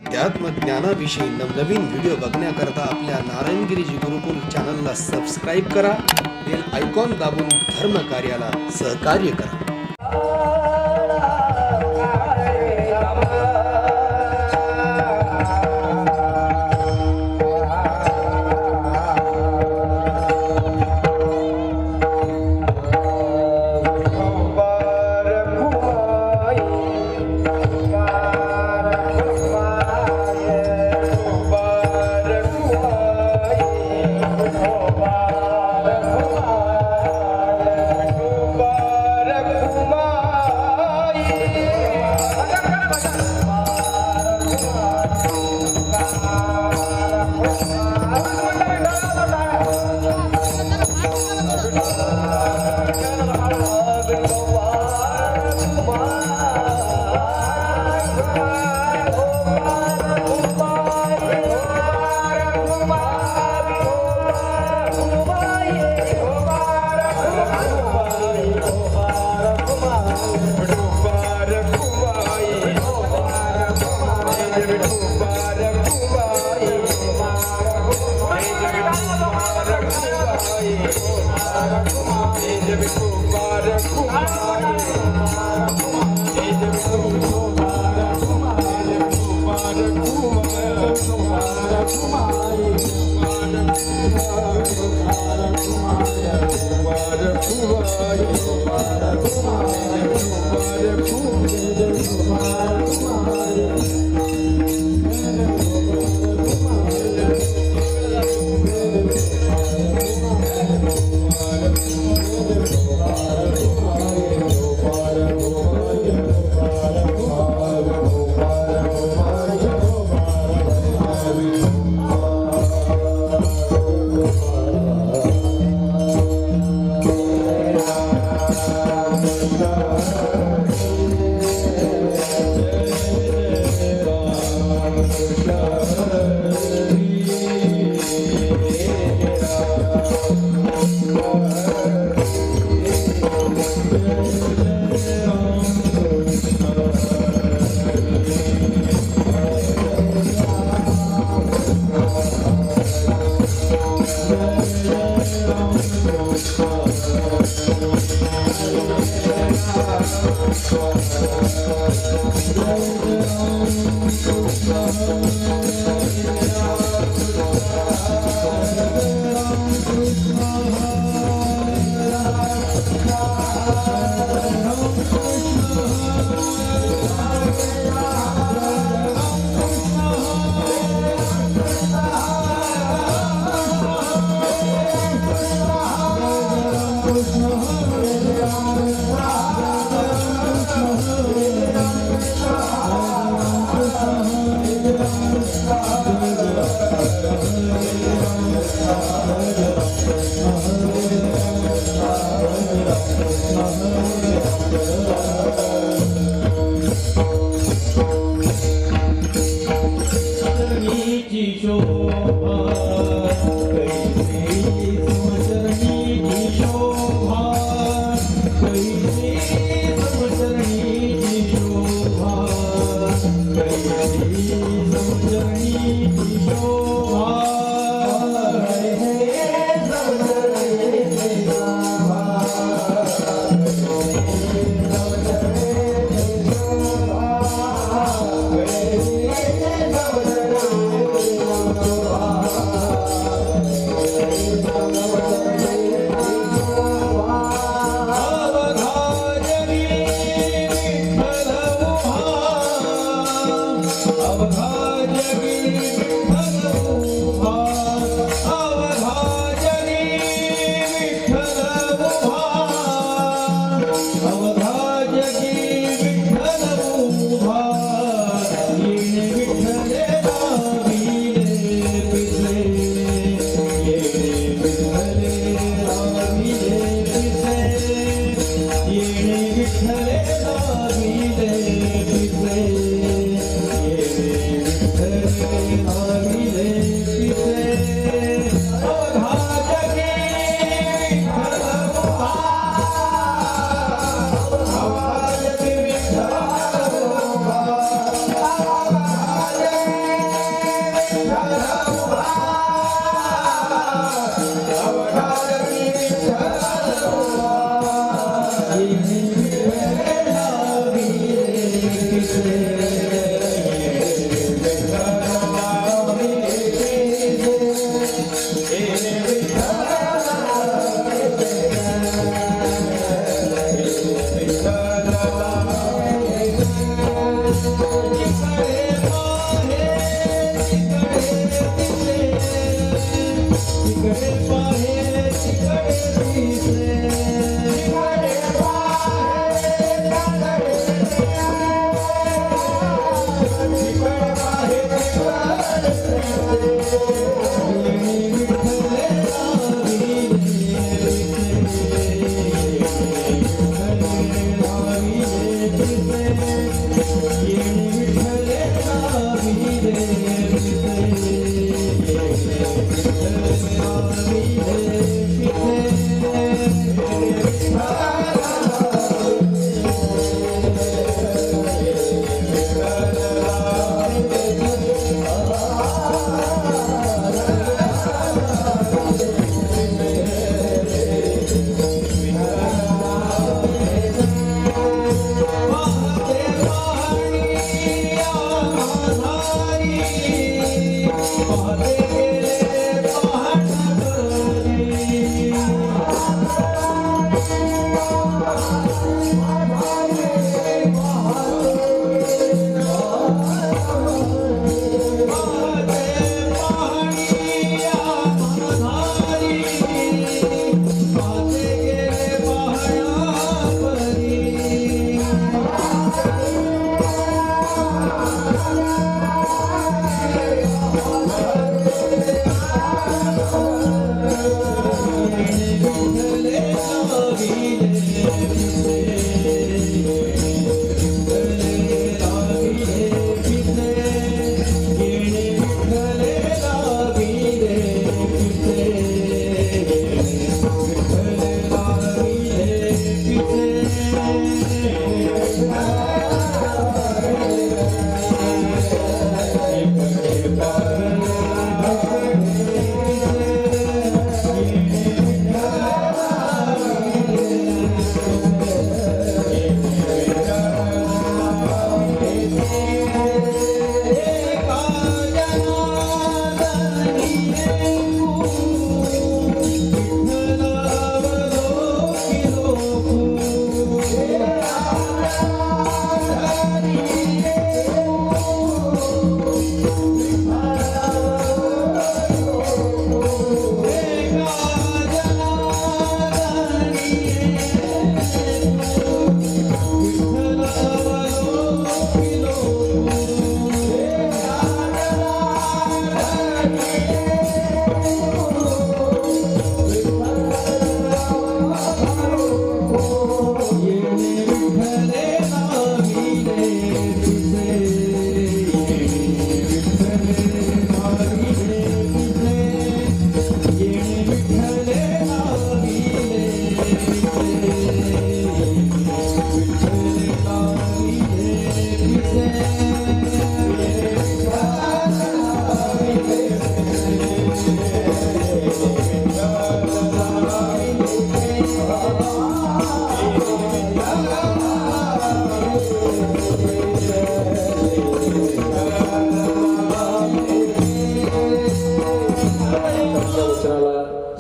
अध्यात्म ज्ञानाविषयी नवनवीन व्हिडिओ बघण्याकरता आपल्या नारायणगिरी गुरुकुल चॅनलला सबस्क्राईब करा, बेल आयकॉन दाबून धर्म कार्याला सहकार्य करा. Hare Rama, Hare Rama,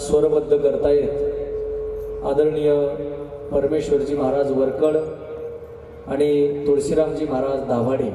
स्वरबद्ध करतायत आदरणीय परमेश्वरजी महाराज वरकड आणि तुळशीरामजी महाराज दाभाडे.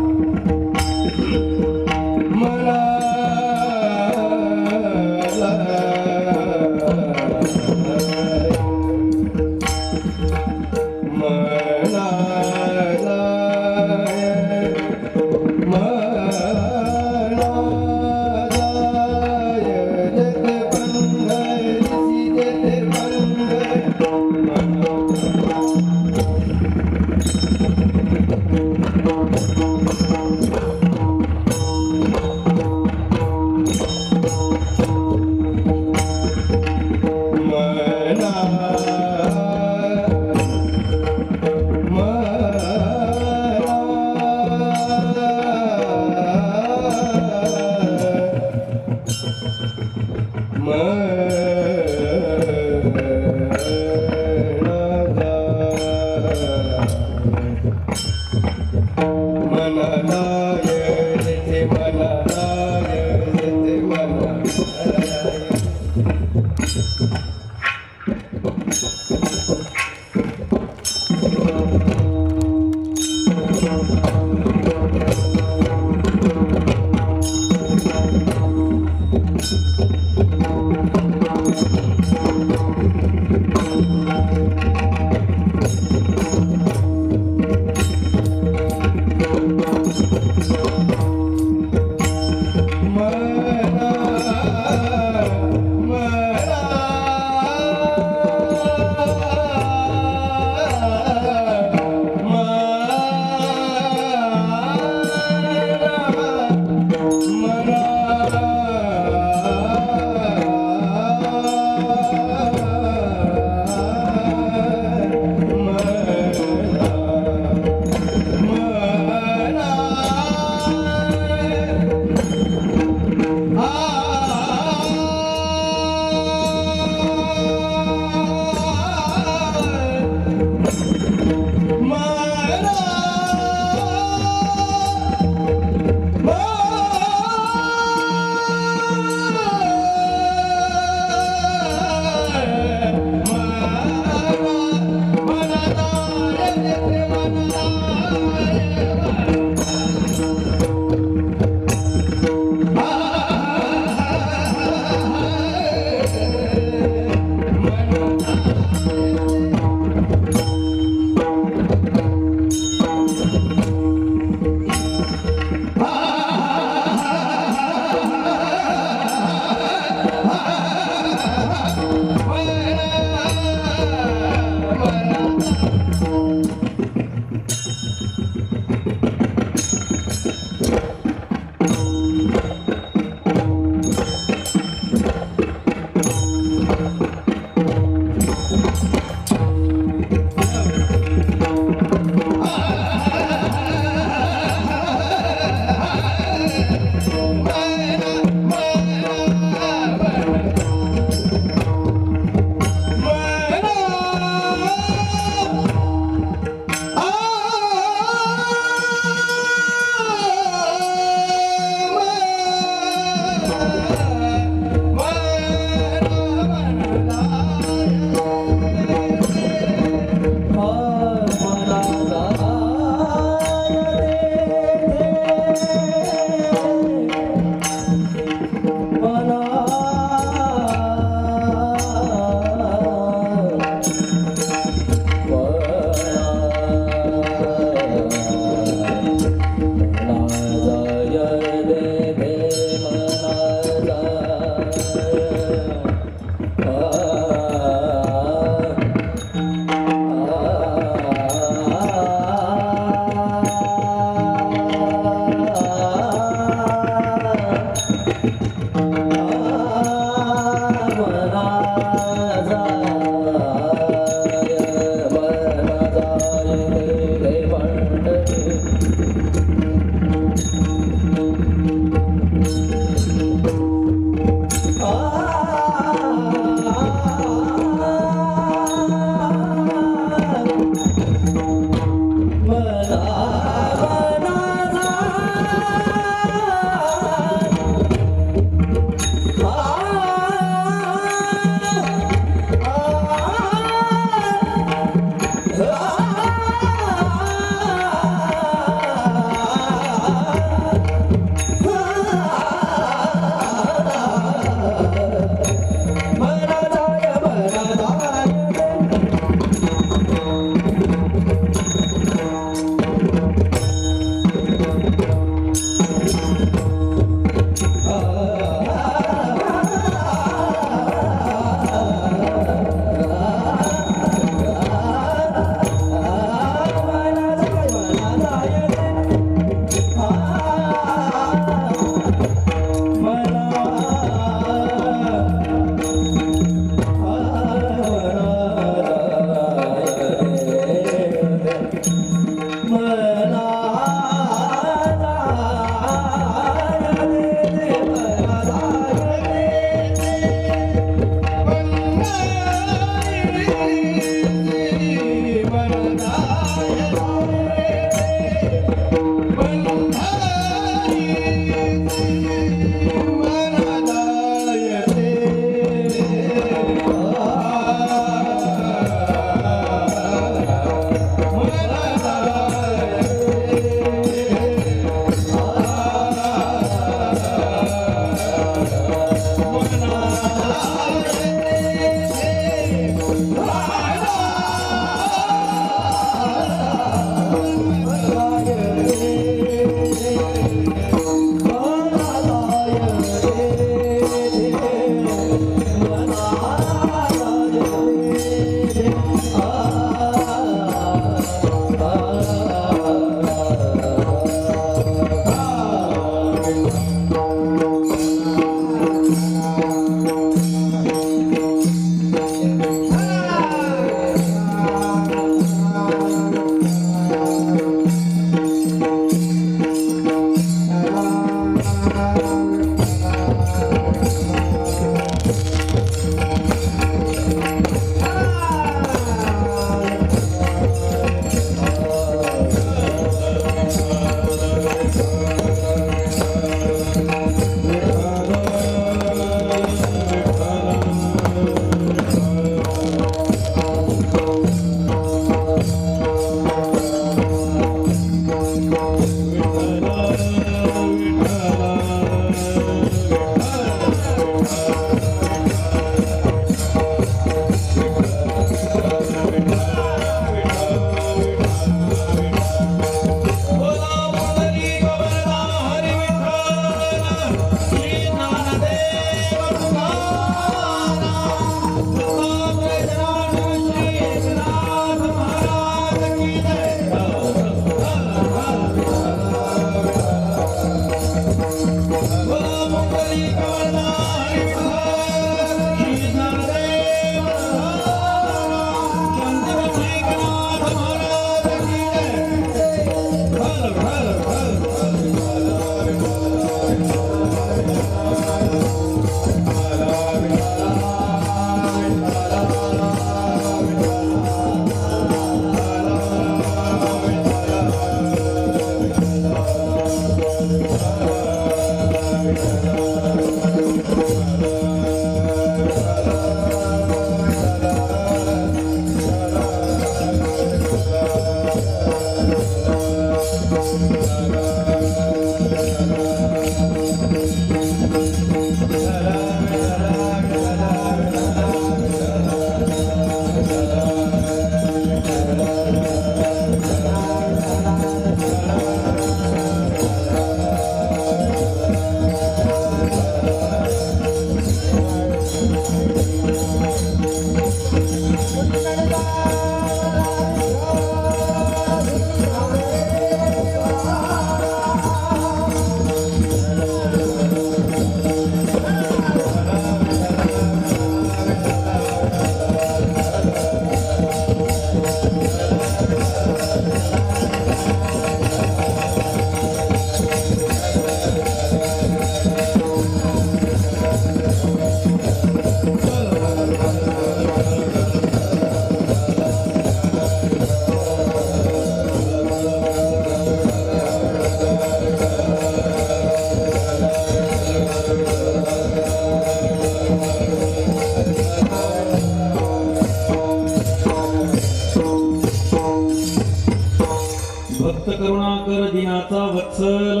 भक्त करुणाकर दिनाचा वत्सल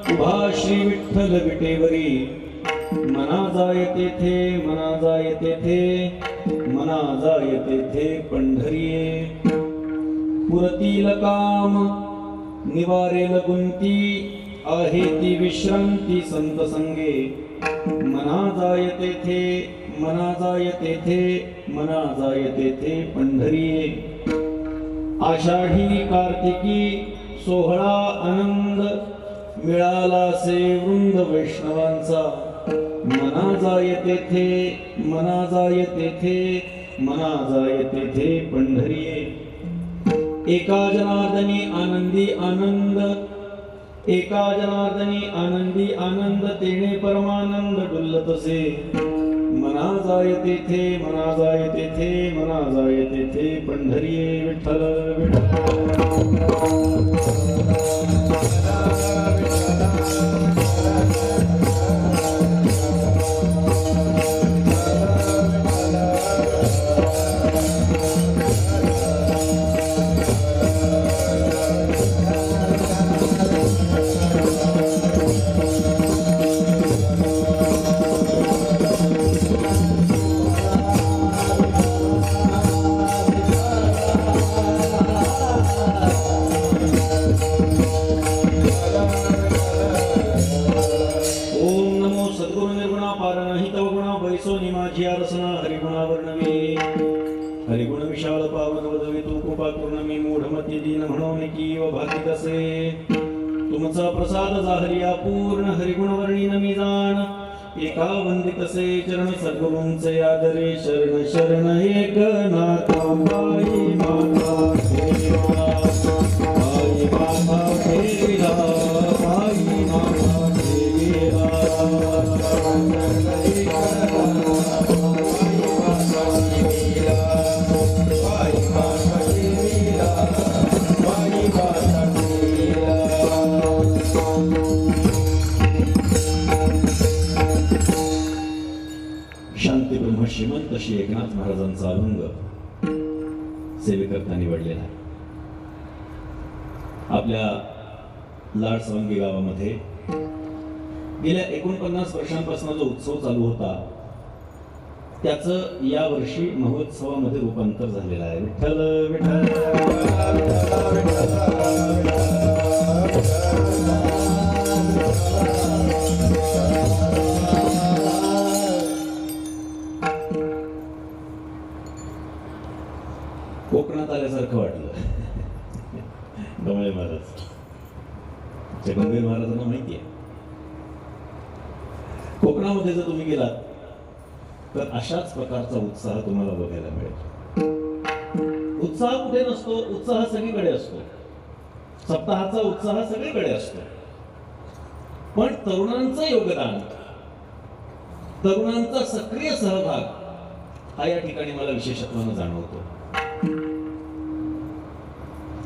उभा श्री विठ्ठल विटेवरी मना जाय तेथे मना जाय तेथे मना जाय तेथे पंढरीये पुरतील काम निवारेल गुंती आहे ती विश्रांती संत संगे मना जाय तेथे मना जाय तेथे मना जाय तेथे पंढरीये आषाढी कार्तिकी सोहळा आनंद मिळाला से वृंद वैष्णवांचा मना जाय तेथे मना जाय तेथे मना जाय तेथे पंढरीये एका जनार्दनी आनंदी आनंद एका जनार्दनी आनंदी आनंद तेने परमानंद डुल्लतसे मना जाय तेथे मना जाय तेथे मना जाय तेथे पंढरीये विठ्ठल हरिगुण विशाल पावन वदवे तू कृपा पूर्ण मी मूढमती दीन म्हणून की व भाती कसे तुमचा प्रसाद जाहरिया पूर्ण हरिगुणवर्णी नमी जाण एका वंदितसे चरण सद्गुरूंचे आदरे शरण शरण एक नाथा माई माता ठेविरा माई माता ठेविरा माई माता ठेविरा शांती ब्रह्म श्रीमंत श्री एकनाथ महाराजांचा अभंग सेवेकरता निवडलेला आहे. आपल्या लाडसवंगी गावामध्ये गेल्या 49 वर्षांपासून जो उत्सव चालू होता त्याचं या वर्षी महोत्सवामध्ये रूपांतर झालेलं आहे. विठ्ठल कोकणात आल्यासारखं वाटलं. गवळे महाराज गंभीर महाराजांना माहिती आहे कोकणामध्ये जर तुम्ही गेलात तर अशाच प्रकारचा उत्साह तुम्हाला बघायला मिळेल. उत्साह कुठे नसतो, उत्साह सगळीकडे असतो. सप्ताहाचा उत्साह सगळीकडे असतो, पण तरुणांचं योगदान, तरुणांचा सक्रिय सहभाग हा या ठिकाणी मला विशेषत्वानं जाणवतो.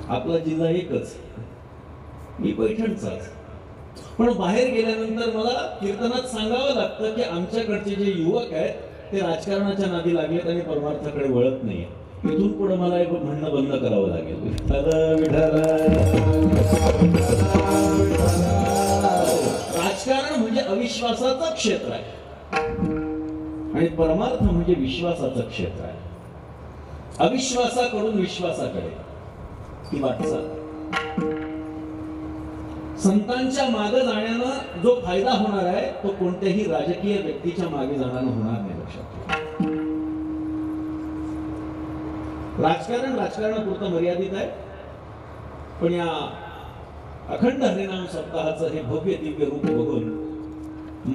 आपला जिल्हा एकच, मी पैठणचाच, पण बाहेर गेल्यानंतर मला कीर्तनात सांगावं लागतं की आमच्याकडचे जे युवक आहेत ते राजकारणाच्या नादी लागलेत आणि परमार्थाकडे वळत नाही. इथून पुढे मला एक म्हणणं बंद करावं लागेल. राजकारण म्हणजे अविश्वासाचं क्षेत्र आहे आणि परमार्थ म्हणजे विश्वासाचं क्षेत्र आहे. अविश्वासाकडून विश्वासाकडे ही वाटचाल. संतांच्या मागे जाण्यानं जो फायदा होणार आहे तो कोणत्याही राजकीय व्यक्तीच्या मागे जाण्यानं होणार नाही. लक्षात ठेवा, राजकारण राजकारणापुरतं मर्यादित आहे, पण या अखंड हरिनाम सप्ताहाचं हे भव्य दिव्य रूप बघून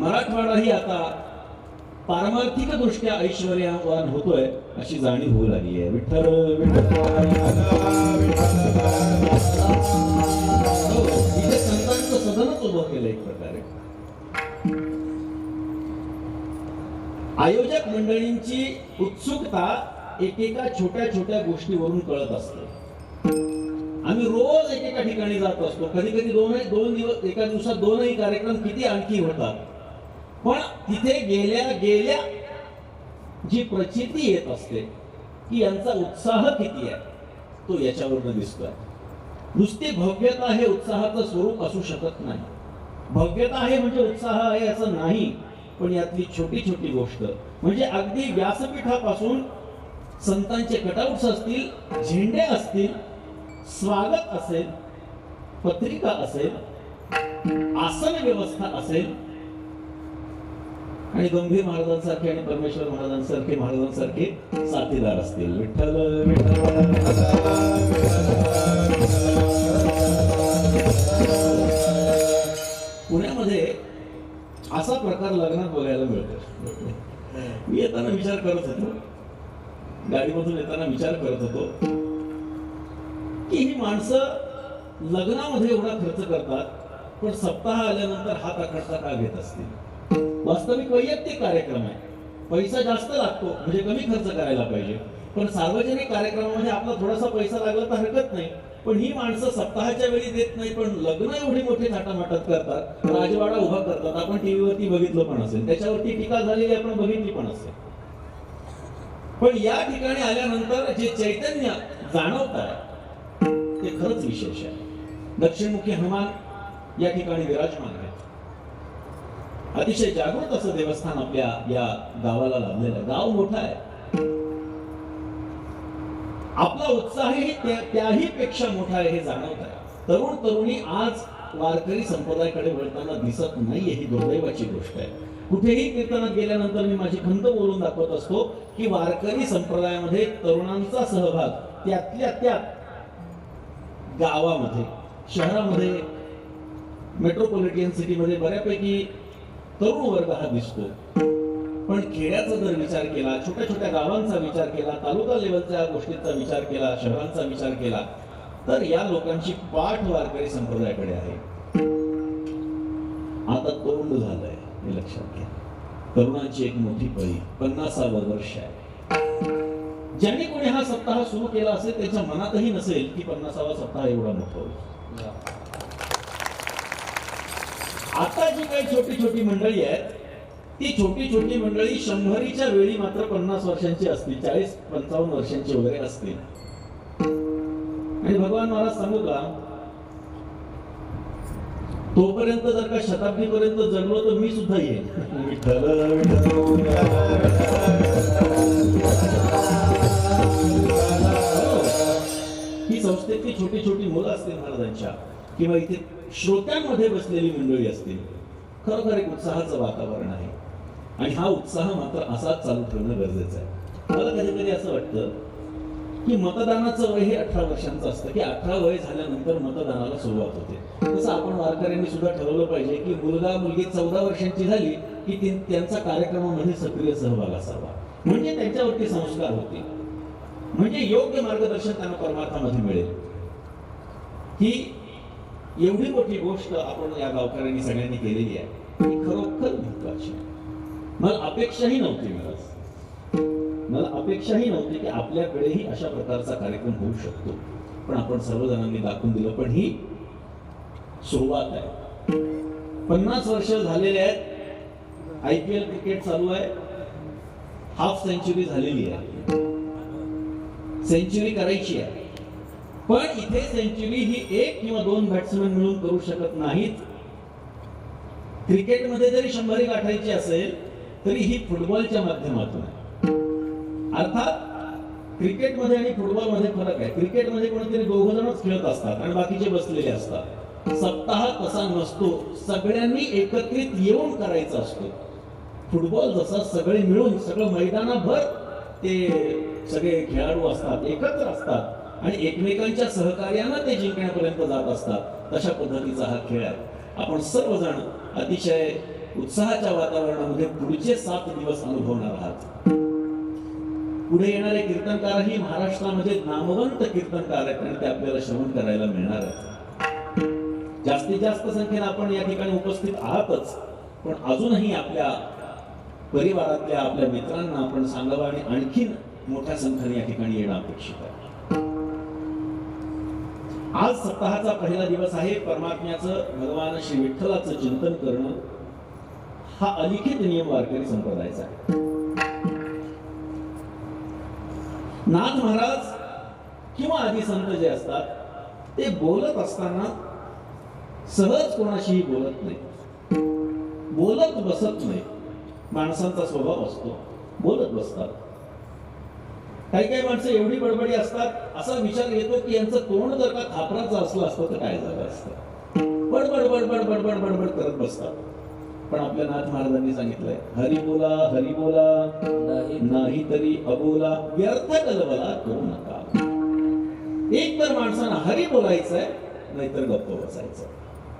मराठवाडाही आता पारमार्थिक दृष्ट्या ऐश्वर्यवान होतोय अशी जाणीव होऊ लागली आहे. विठ्ठल इथे संतांचं सदनच उभं केलं एक प्रकारे. आयोजक मंडळींची उत्सुकता एकेका छोट्या छोट्या गोष्टीवरून कळत असते. आम्ही रोज एकेका ठिकाणी जात असतो, कधी कधी दोन दिवस एका दिवसात दोनही कार्यक्रम किती आणखी होतात, पण तिथे गेल्या गेल्या जी प्रचिती येत असते की यांचा उत्साह किती आहे तो याच्यावरून दिसतोय. नुसती भव्यता हे उत्साहाचं स्वरूप असू शकत नाही. भव्यता आहे म्हणजे उत्साह आहे असं नाही, पण यातली छोटी छोटी गोष्ट म्हणजे अगदी व्यासपीठापासून संतांचे कटआउट्स असतील, झेंडे असतील, स्वागत असेल, पत्रिका असेल, आसन व्यवस्था असेल आणि गंभीर महाराजांसारखे आणि परमेश्वर महाराजांसारखे साथीदार असतील. विठ्ठल पुण्यामध्ये असा प्रकार लग्नात बघायला मिळतो. मी येताना विचार करत होतो, गाडीमधून येताना विचार करत होतो की ही माणसं लग्नामध्ये एवढा खर्च करतात पण सप्ताह आल्यानंतर हात आखडता का घेत असतील. वास्तविक वैयक्तिक कार्यक्रम आहे, पैसा जास्त लागतो म्हणजे कमी खर्च करायला पाहिजे, पण सार्वजनिक कार्यक्रमामध्ये आपला थोडासा पैसा लागला तर हरकत नाही. पण ही माणसं सप्ताहाच्या वेळी देत नाही, पण लग्न एवढी मोठी थाटामाटात करतात, राजवाडा उभा करतात. आपण टीव्हीवरती बघितलं पण असेल, त्याच्यावरती टीका झालेली आपण बघितली पण असेल. पण या ठिकाणी आल्यानंतर जे चैतन्य जाणवत आहे ते खरंच विशेष आहे. दक्षिणमुखी हनुमान या ठिकाणी विराजमान आहे. अतिशय जागृत असं देवस्थान आपल्या या गावाला लाभलेलं आहे. गाव मोठं आहे, आपला उत्साहही त्याही पेक्षा मोठा आहे हे जाणवत आहे. तरुण तरुणी आज वारकरी संप्रदायाकडे वळताना दिसत नाहीये, ही दुर्दैवाची गोष्ट आहे. कुठेही कीर्तनात गेल्यानंतर मी माझी खंत बोलून दाखवत असतो की वारकरी संप्रदायामध्ये तरुणांचा सहभाग त्यातल्या त्यात गावामध्ये, शहरामध्ये मेट्रोपॉलिटन सिटीमध्ये बऱ्यापैकी तरुण वर्ग हा दिसतो, पण खेड्याचा जर विचार केला, छोट्या छोट्या गावांचा विचार केला, तालुका लेवलच्या गोष्टींचा विचार केला, शहरांचा विचार केला, तर या लोकांची पाठ वारकरी संप्रदायाकडे आहे. आता तोंड झालंय हे लक्षात घ्या. तरुणांची एक मोठी पळी, 50वे वर्ष आहे. ज्यांनी कोणी हा सप्ताह सुरू केला असेल त्याच्या मनातही नसेल की 50वा सप्ताह एवढा मोठा होईल. आता जी काही छोटी छोटी मंडळी आहेत, ती छोटी छोटी मंडळी 100च्या वेळी मात्र 50 वर्षांची असतील, 40-55 वर्षांची वगैरे असतील. आणि भगवान महाराज सांगू का, तोपर्यंत जर का शताब्दीपर्यंत जगलो तर मी सुद्धा येईल. ही संस्थेतली छोटी छोटी मुलं असतील महाराजांच्या, किंवा इथे श्रोत्यांमध्ये बसलेली मंडळी असतील, खरोखर एक उत्साहाचं वातावरण आहे. आणि हा उत्साह मात्र असाच चालू ठेवणं गरजेचं आहे. मला कधी कधी असं वाटतं की मतदानाचं वय हे 18 वर्षांचं असतं, की 18 वय झाल्यानंतर मतदानाला सुरुवात होते. तसं आपण वारकऱ्यांनी सुद्धा ठरवलं पाहिजे की मुलगा मुलगी 14 वर्षांची झाली की त्यांचा कार्यक्रमामध्ये सक्रिय सहभाग असावा, म्हणजे त्यांच्यावरती संस्कार होतील, म्हणजे योग्य मार्गदर्शन त्यांना परमार्थामध्ये मिळेल. ही एवढी मोठी गोष्ट आपण या गावकऱ्यांनी सगळ्यांनी केलेली आहे, ही खरोखर महत्वाची आहे. मला अपेक्षाही नव्हती की आपल्याकडेही अशा प्रकारचा कार्यक्रम होऊ शकतो, पण आपण सर्वजणांनी दाखवून दिलं. पण ही सुरुवात आहे. 50 वर्ष झालेले आहेत, IPL क्रिकेट चालू आहे, हाफ सेंचुरी झालेली आहे, सेंचुरी करायची आहे. पण इथे सेंचुरी ही 1 किंवा 2 बॅट्समन मिळून करू शकत नाहीत. क्रिकेटमध्ये जरी 100 गाठायची असेल तरी ही फुटबॉलच्या माध्यमातून आहे. अर्थात क्रिकेटमध्ये आणि फुटबॉलमध्ये फरक आहे. क्रिकेटमध्ये कोणीतरी 2 जणच खेळत असतात आणि बाकीचे बसलेले असतात. सप्ताह तसा नसतो, सगळ्यांनी एकत्रित येऊन करायचा असतो. फुटबॉल जसा सगळे मिळून सगळं मैदानाभर ते सगळे खेळाडू असतात, एकत्र असतात आणि एकमेकांच्या सहकार्यानं ते जिंकण्यापर्यंत जात असतात, तशा पद्धतीचा हा खेळ आहे. आपण सर्वजण अतिशय उत्साहाच्या वातावरणामध्ये पुढचे 7 दिवस अनुभवणार आहात. पुढे येणारे कीर्तनकारही महाराष्ट्रामध्ये नामवंत कीर्तनकार आहेत आणि ते आपल्याला श्रवण करायला मिळणार आहेत. जास्तीत जास्त संख्येने आपण या ठिकाणी उपस्थित आहातच, पण अजूनही आपल्या परिवारातल्या आपल्या मित्रांना आपण सांगावं आणि आणखीन मोठ्या संख्येने या ठिकाणी येणं अपेक्षित आहे. आज सप्ताहाचा पहिला दिवस आहे. परमात्म्याचं, भगवान श्री विठ्ठलाचं चिंतन करणं हा अलिखित नियम वारकरी संप्रदायाचा आहे. नाथ महाराज किंवा आदी संत जे असतात ते बोलत असताना सहज कोणाशीही बोलत नाही, बोलत बसत नाही. माणसांचा स्वभाव असतो, बोलत बसतात. काही काही माणसं एवढी बडबडी असतात, असा विचार येतो की यांचं तोंड जर का खापराचं असलं असतं तर काय झालं असतं. बडबड बडबड बडबड बडबड करत बसतात. पण आपल्या नाथ महाराजांनी सांगितलंय, हरी बोला नाही तरी अबोला, व्यर्थ कलबला करू नका. एक तर माणसानं हरी बोलायचंय, नाहीतर गप्प बसायचं.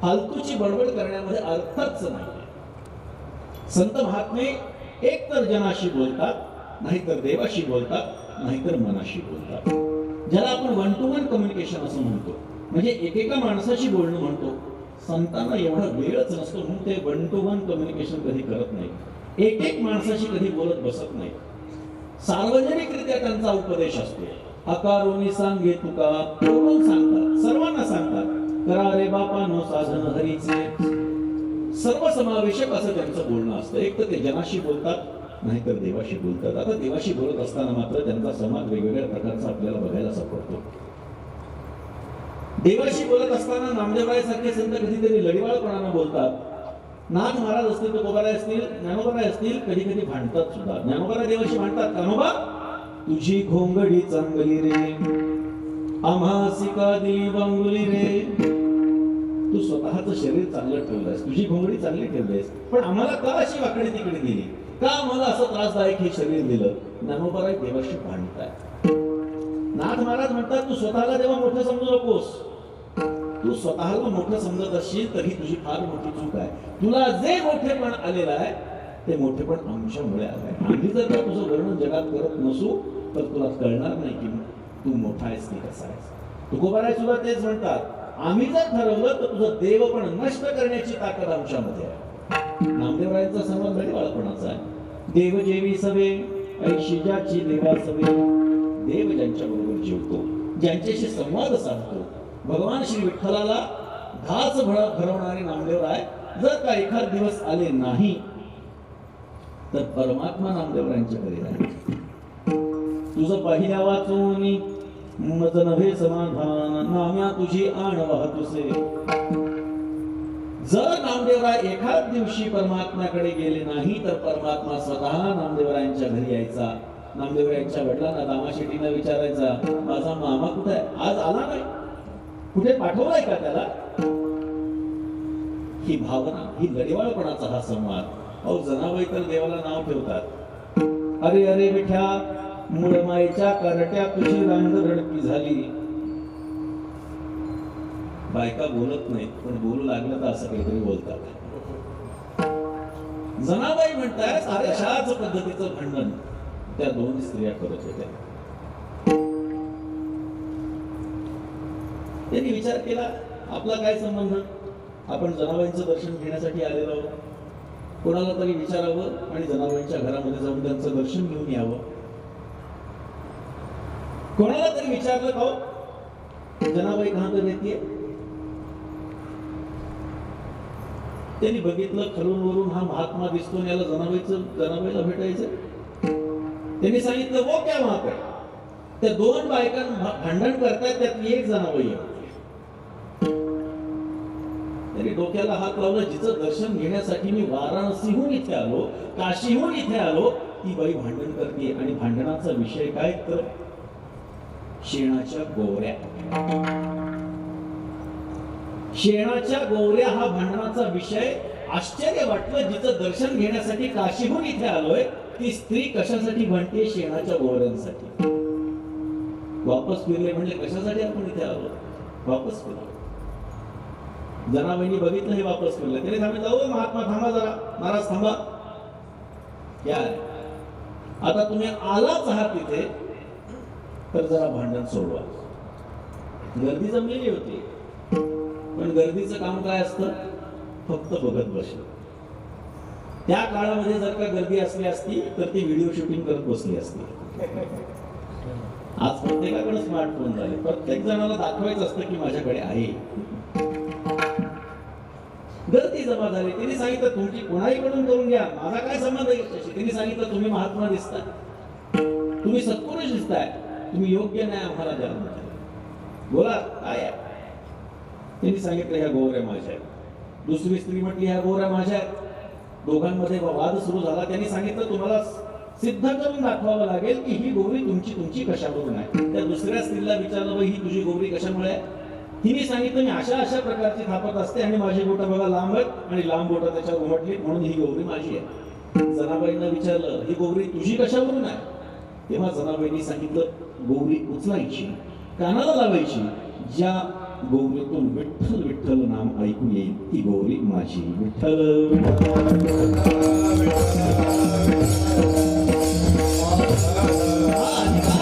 फालतूची बडबड करण्यामध्ये अर्थच नाही. संत महात्मे एक तर जनाशी बोलतात, नाहीतर देवाशी बोलतात, नाहीतर मनाशी बोलतात. ज्याला आपण 1-to-1 कम्युनिकेशन असं म्हणतो, म्हणजे एकेका माणसाशी बोलणं म्हणतो. संतांना एवढा वेळच नसतो म्हणून ते 1-to-1 कम्युनिकेशन कधी करत नाही. एक माणसाशी कधी बोलत बसत नाही. सार्वजनिकरित्या त्यांचा उपदेश असतो. आकारोनी सांगे तुका, बोलून सांगतात, सर्वांना सांगतात. करा रे बापानो साधन हरीचे. सर्वसमावेशक असं त्यांचं बोलणं असतं. एक तर ते जनाशी बोलतात, नाहीतर देवाशी बोलतात. आता देवाशी बोलत असताना मात्र त्यांचा समाज वेगवेगळ्या प्रकारचा आपल्याला बघायला सापडतो. देवाशी बोलत असताना नामदेवरायासारखे संत कधीतरी लढीवाळपणानं बोलतात. नाथ महाराज असतील, तुकोबाराय असतील, ज्ञानोबाराय असतील, कधी कधी भांडतात सुद्धा. ज्ञानोबाराय देवाशी भांडतात, कान्होबा तुझी घोंगडी चांगली रे, आम्हासी का दिली बांगुली रे. तू स्वतःचं शरीर चांगलं ठेवलंयस, तुझी घोंगडी चांगली ठेवलीस, पण आम्हाला का अशी वाकडी तिकडे दिली, का आम्हाला असं त्रासदायक हे शरीर दिलं. ज्ञानोबाराय देवाशी भांडताय. नाथ महाराज म्हणतात, तू स्वतःला देवा मोठं समजू नकोस, तू स्वतःला मोठं समजत असशील तर ही तुझी फार मोठी चूक आहे. तुला जे मोठेपण आलेलं आहे ते मोठेपण आमच्यामुळे आलं आहे. आम्ही जर का तुझं वर्णन जगात करत नसू तर तुला कळणार नाही की तू मोठा आहेस की कसा आहेस. तुकोबाराय सुद्धा तेच म्हणतात, आम्ही जर ठरवलं तर तुझं देव पण नष्ट करण्याची ताकद आमच्यामध्ये आहे. नामदेवरायांचा संवाद घडी बाळपणाचा आहे. देव जेवी सवे ऐशी ज्याची देवा सवे. देव ज्यांच्या बरोबर जेवतो, ज्यांच्याशी संवाद साधतो, भगवान श्री विठ्ठलाला घास भरवणारे नामदेवराय जर का एखाद दिवस आले नाही तर परमात्मा नामदेवरायांच्याकडे राहील. तुझं पहिल्या वाचून मज नव्हे समाधान, नाम्या तुझी आण वाहतुसे. जर नामदेवराय एखाद दिवशी परमात्म्याकडे गेले नाही तर परमात्मा स्वतः नामदेवरायांच्या घरी यायचा. नामदेवरायांच्या वडिलांना दामाशेट्टींना विचारायचा, माझा मामा कुठे आहे, आज आला नाही, कुठे पाठवलाय का त्याला. ही भावना, ही लढीवाळपणाचा हा संवाद. अहो जनाबाई तर देवाला नाव ठेवतात, अरे अरे विठ्या मुळमाईच्या करट्या तुझी रांग रडकी झाली. बायका बोलत नाहीत पण बोलू लागलं तर असं काहीतरी बोलतात. जनाबाई म्हणतात अरे अशाच पद्धतीचं भांडण त्या दोन स्त्रिया करत होत्या. त्यांनी विचार केला आपला काय संबंध, आपण जनाबाईंचं दर्शन घेण्यासाठी आलेलो आहोत, कोणाला तरी विचारावं आणि जनाबाईंच्या घरामध्ये जाऊन त्यांचं दर्शन घेऊन यावं. कोणाला तरी विचारलं का जनाबाई कहां तर येते. त्यांनी बघितलं खालून वरून हा महात्मा दिसतो, याला जनाबाईला भेटायचं. त्यांनी सांगितलं वो क्या वहां पे. त्या दोन बायका भांडण करतायत, त्यातली एक जनाबाई आहे. त्यांनी डोक्याला हात लावला, जिचं दर्शन घेण्यासाठी मी वाराणसीहून इथे आलो, काशीहून इथे आलो, ती बाई भांडण करते. आणि भांडणाचा विषय काय तर शेणाच्या गोवऱ्या. शेणाच्या गोवऱ्या हा भांडणाचा विषय. आश्चर्य वाटलं, जिचं दर्शन घेण्यासाठी काशीहून इथे आलोय ती स्त्री कशासाठी भांडते, शेणाच्या गोवऱ्यांसाठी. वापस फिरले म्हणजे कशासाठी आपण इथे आलो, वापस फिरलो. जनाबाईंनी बघितलं हे वापस फिरलं. त्याने सांगितलं ओ महात्मा थांबा जरा, महाराज थांबा, या आता तुम्ही आलाच आहात तिथे तर जरा भांडण सोडवा. गर्दी जमलेली होती पण गर्दीचं काम काय असतं, फक्त बघत बसलं. त्या काळामध्ये जर का गर्दी असली असती तर ती व्हिडिओ शूटिंग करत बसली असती. आज प्रत्येकाकडे स्मार्टफोन झाले, प्रत्येक जणाला दाखवायचं असतं की माझ्याकडे आहे. गर्दी जमा झाली. त्यांनी सांगितलं तुमची कोणाहीकडून करून घ्या, माझा काय संबंध आहे याच्याशी. त्यांनी सांगितलं तुम्ही महात्मा दिसताय, तुम्ही सत्पुरुष दिसताय, तुम्ही योग्य नाही आम्हाला जन्म, बोला काय आहे. त्यांनी सांगितलं ह्या गोवऱ्या माझ्या आहेत. दुसरी स्त्री म्हटली ह्या गोवऱ्या माझ्या आहेत. दोघांमध्ये वाद सुरू झाला. त्यांनी सांगितलं तुम्हाला सिद्ध करून दाखवावं लागेल की ही गोवरी तुमची कशावरून आहे. त्या दुसऱ्या स्त्रीला विचारलं ही तुझी गोवरी कशामुळे आहे. तिने सांगितलं मी अशा प्रकारची थापत असते आणि माझी बोटं बघा लांब आहेत आणि लांब बोटं त्याच्यावर उमटली म्हणून ही गोवरी माझी आहे. जनाबाईंना विचारलं ही गोवरी तुझी कशावरून आहे. तेव्हा जनाबाईंनी सांगितलं गोवरी उचलायची, कानाला लावायची, ज्या गोवरीतून विठ्ठल विठ्ठल नाम ऐकू येईल ती गोवरी माझी. विठ्ठल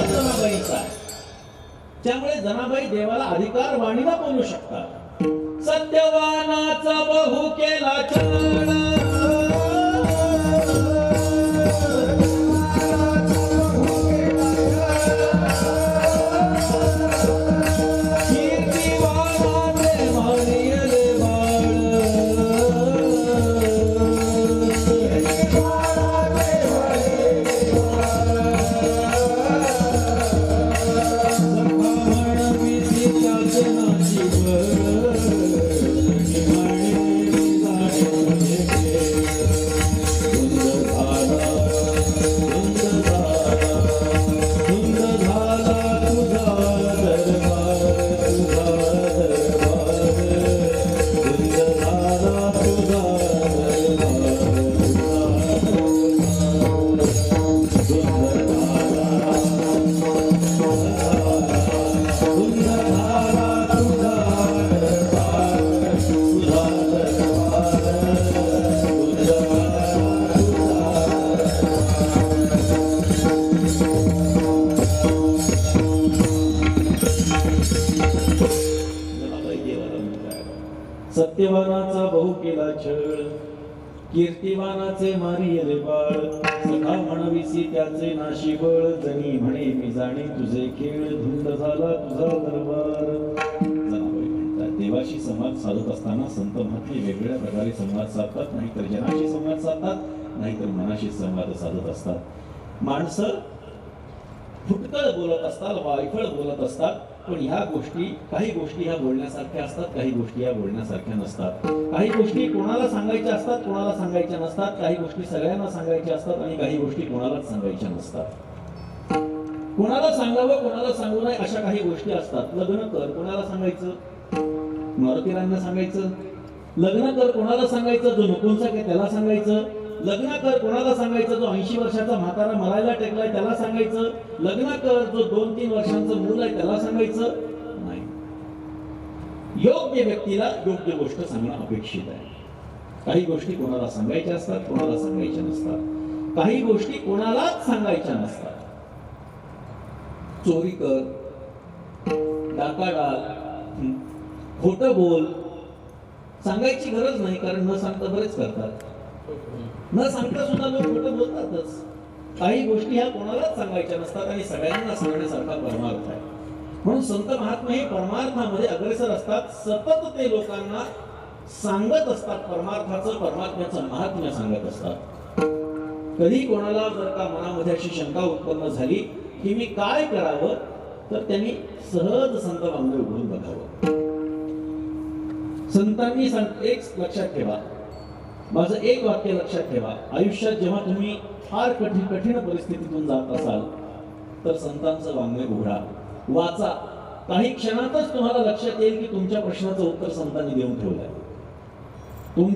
जनाबाईचा. त्यामुळे जनाबाई देवाला अधिकार वाणीला बोलू शकतात. सत्यवानाचा बहु केला छळ, सत्यवानाचा बहु केला छळ कीर्तिवानाचे मारिले बाळ सखा म्हणविसी त्याचे नाशी बळ जनी म्हणे मी जाणे तुझे खेळ धुंद झाला तुझा दरबार. जनाबाई म्हणतात देवाशी संवाद साधत असताना संत महात्मे वेगवेगळ्या प्रकारे संवाद साधतात, नाहीतर जनाशी संवाद साधतात, नाहीतर मनाशी संवाद साधत असतात. माणसं फुटकळ बोलत असतात, वायफळ बोलत असतात, पण ह्या गोष्टी काही गोष्टी ह्या बोलण्यासारख्या असतात, काही गोष्टी ह्या बोलण्यासारख्या नसतात. काही गोष्टी कोणाला सांगायच्या असतात, कोणाला सांगायच्या नसतात. काही गोष्टी सगळ्यांना सांगायच्या असतात आणि काही गोष्टी कोणालाच सांगायच्या नसतात. कोणाला सांगावं कोणाला सांगू नये अशा काही गोष्टी असतात. लग्न कर कोणाला सांगायचं, मारुतीरांना सांगायचं. लग्न कर कोणाला सांगायचं, जो नकोंचा काय त्याला सांगायचं. लग्न कर कोणाला सांगायचं, जो 80 वर्षाचा म्हातारा मरायला टेकलाय त्याला सांगायचं. लग्न कर जो 2-3 वर्षांचं मूल आहे त्याला सांगायचं नाही. योग्य व्यक्तीला योग्य गोष्ट सांगणं अपेक्षित आहे. काही गोष्टी कोणाला सांगायच्या असतात, कोणाला सांगायच्या नसतात. काही गोष्टी कोणालाच सांगायच्या नसतात. चोरी कर, डाका डाल, खोटं बोल सांगायची गरज नाही, कारण न सांगता बरेच करतात. न सांगता सुद्धा लोक खोटं बोलतातच. काही गोष्टी ह्या कोणालाच सांगायच्या नसतात आणि सगळ्यांना सांगण्यासारखा परमार्थ आहे. म्हणून संत महात्मा हे परमार्थामध्ये अग्रेसर असतात. सतत ते लोकांना सांगत असतात परमार्थाचं, परमात्म्याचं महात्म्य सांगत असतात. कधी कोणाला जर का मनामध्ये अशी शंका उत्पन्न झाली की मी काय करावं, तर त्यांनी सहज संत वाङ्मय उघडून बघावं. संतांनी एक लक्षात ठेवा, माझं एक वाक्य लक्षात ठेवा. आयुष्यात जेव्हा तुम्ही फार कठीण परिस्थितीतून जात असाल तर संतांचं वाङ्मय उघडा, वाचा. काही क्षणातच तुम्हाला लक्षात येईल की तुमच्या प्रश्नाचं उत्तर संतांनी देऊन ठेवलंय.